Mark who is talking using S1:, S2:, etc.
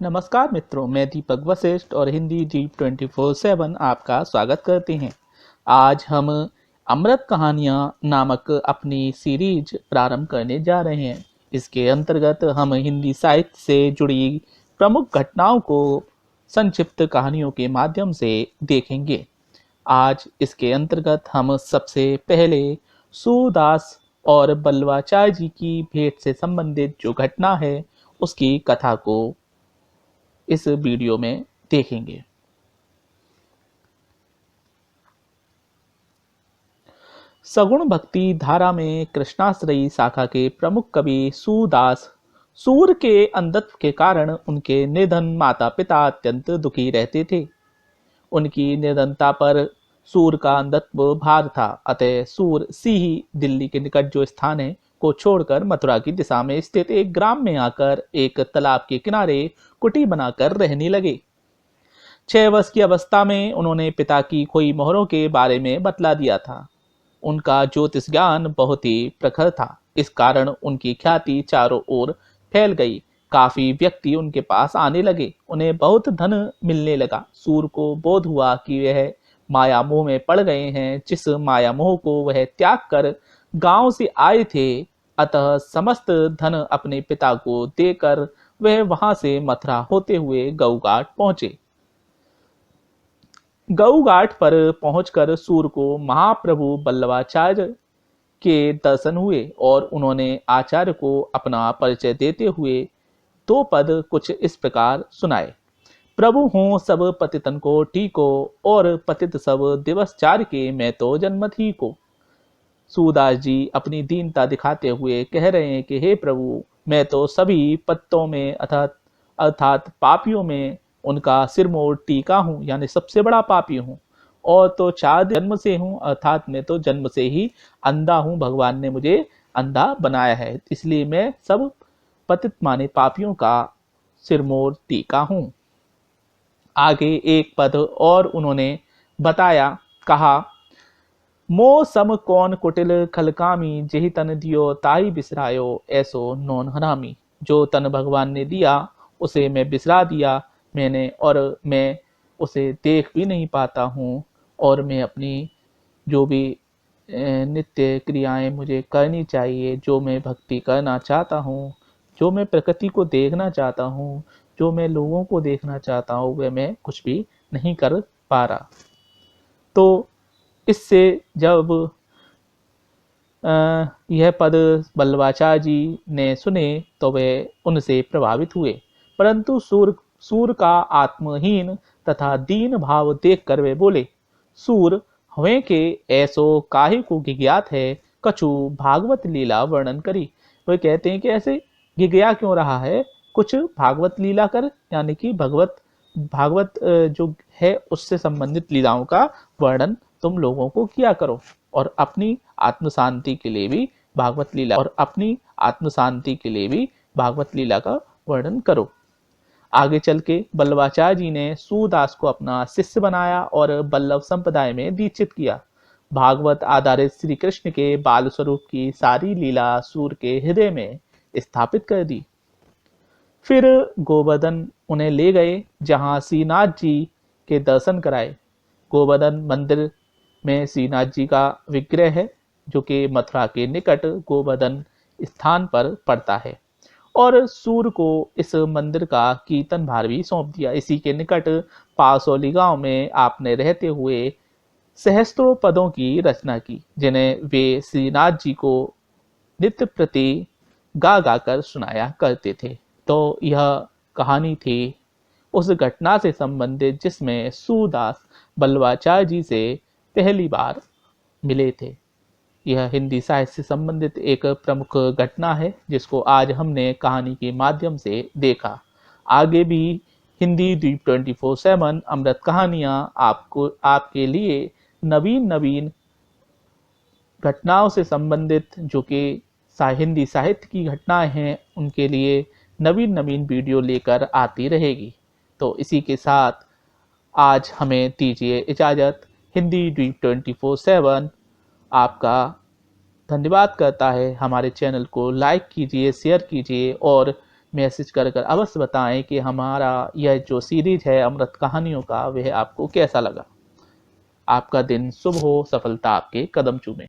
S1: नमस्कार मित्रों, मैं दीपक वशिष्ठ और हिंदी डीप 24/7 आपका स्वागत करते हैं। आज हम अमृत कहानियां नामक अपनी सीरीज प्रारंभ करने जा रहे हैं। इसके अंतर्गत हम हिंदी साहित्य से जुड़ी प्रमुख घटनाओं को संक्षिप्त कहानियों के माध्यम से देखेंगे। आज इसके अंतर्गत हम सबसे पहले सूरदास और बल्लवाचार्य जी की भेंट से संबंधित जो घटना है उसकी कथा को इस वीडियो में देखेंगे। सगुण भक्ति धारा में कृष्णाश्रयी शाखा के प्रमुख कवि सूरदास सूर के अंधत्व के कारण उनके निधन माता पिता अत्यंत दुखी रहते थे। उनकी निधनता पर सूर का अंधत्व भार था, अतः सूर सिही दिल्ली के निकट जो स्थान है को छोड़कर मथुरा की दिशा में स्थित एक ग्राम में आकर एक तालाब के किनारे कुटी बनाकर रहने लगे। 6 वर्ष की अवस्था में उन्होंने पिता की खोई मोहरों के बारे में बतला दिया था। उनका ज्योतिष ज्ञान बहुत ही प्रखर था, इस कारण उनकी ख्याति चारों ओर फैल गई। काफी व्यक्ति उनके पास आने लगे, उन्हें बहुत धन मिलने लगा। सूर को बोध हुआ कि वह माया मोह में पड़ गए हैं, जिस माया मोह को वह त्याग कर गांव से आए थे। अतः समस्त धन अपने पिता को देकर वह वहां से मथुरा होते हुए गऊघाट पहुंचे। गऊघाट पर पहुंचकर सूर को महाप्रभु बल्लवाचार्य के दर्शन हुए और उन्होंने आचार्य को अपना परिचय देते हुए 2 पद कुछ इस प्रकार सुनाए। प्रभु हूँ सब पतितन को टीको और पतित सब दिवस चार के, मैं तो जन्मत ही को। सूरदास जी अपनी दीनता दिखाते हुए कह रहे हैं कि हे प्रभु, मैं तो सभी पत्तों में अर्थात पापियों में उनका सिरमोर टीका हूँ, यानी सबसे बड़ा पापी हूँ। और तो 4 जन्म से हूँ, अर्थात मैं तो जन्म से ही अंधा हूँ, भगवान ने मुझे अंधा बनाया है, इसलिए मैं सब पतित माने पापियों का सिरमोर टीका हूँ। आगे एक पद और उन्होंने बताया, कहा, मो सम कौन कुटिल खलकामी, जेहि तन दियो ताई बिसरायो, ऐसो नौन हरामी। जो तन भगवान ने दिया उसे मैं बिसरा दिया मैंने, और मैं उसे देख भी नहीं पाता हूँ। और मैं अपनी जो भी नित्य क्रियाएं मुझे करनी चाहिए, जो मैं भक्ति करना चाहता हूँ, जो मैं प्रकृति को देखना चाहता हूँ, जो मैं लोगों को देखना चाहता हूँ, वह मैं कुछ भी नहीं कर पा रहा। तो इससे जब यह पद बल्लवाचार्य जी ने सुने तो वे उनसे प्रभावित हुए, परंतु सूर का आत्महीन तथा दीन भाव देखकर वे बोले, सूर हमें के ऐसो काहे को गिज्ञात है, कछु भागवत लीला वर्णन करी। वे कहते हैं कि ऐसे गिज्ञा क्यों रहा है, कुछ भागवत लीला कर, यानी कि भागवत जो है उससे संबंधित लीलाओं का वर्णन तुम लोगों को किया करो, और अपनी आत्म शांति के लिए भी भागवत लीला का वर्णन करो। आगे चल के बल्लवाचार्य जी ने सूरदास को अपना शिष्य बनाया और बल्लभ संप्रदाय में दीक्षित किया। भागवत आधारित श्री कृष्ण के बाल स्वरूप की सारी लीला सूर के हृदय में स्थापित कर दी। फिर गोवर्धन उन्हें ले गए, जहां श्रीनाथ जी के दर्शन कराए। गोवर्धन मंदिर में श्रीनाथ जी का विग्रह है, जो कि मथुरा के निकट गोवर्धन स्थान पर पड़ता है, और सूर को इस मंदिर का कीर्तन भार भी सौंप दिया। इसी के निकट पासौली गांव में आपने रहते हुए सहस्त्रों पदों की रचना की, जिन्हें वे श्रीनाथ जी को नित्य प्रति गा गाकर सुनाया करते थे। तो यह कहानी थी उस घटना से संबंधित जिसमें सूरदास बल्लवाचार्य जी से पहली बार मिले थे। यह हिंदी साहित्य से संबंधित एक प्रमुख घटना है, जिसको आज हमने कहानी के माध्यम से देखा। आगे भी हिंदी डीप 24/7 अमृत कहानियां आपके लिए नवीन घटनाओं से संबंधित, जो कि हिंदी साहित्य की घटनाएं हैं, उनके लिए नवीन वीडियो लेकर आती रहेगी। तो इसी के साथ आज हमें दीजिए इजाजत। हिंदी डीप 24/7 आपका धन्यवाद करता है। हमारे चैनल को लाइक कीजिए, शेयर कीजिए और मैसेज कर कर अवश्य बताएं कि हमारा यह जो सीरीज है अमृत कहानियों का वह आपको कैसा लगा। आपका दिन शुभ हो, सफलता आपके कदम चूमे।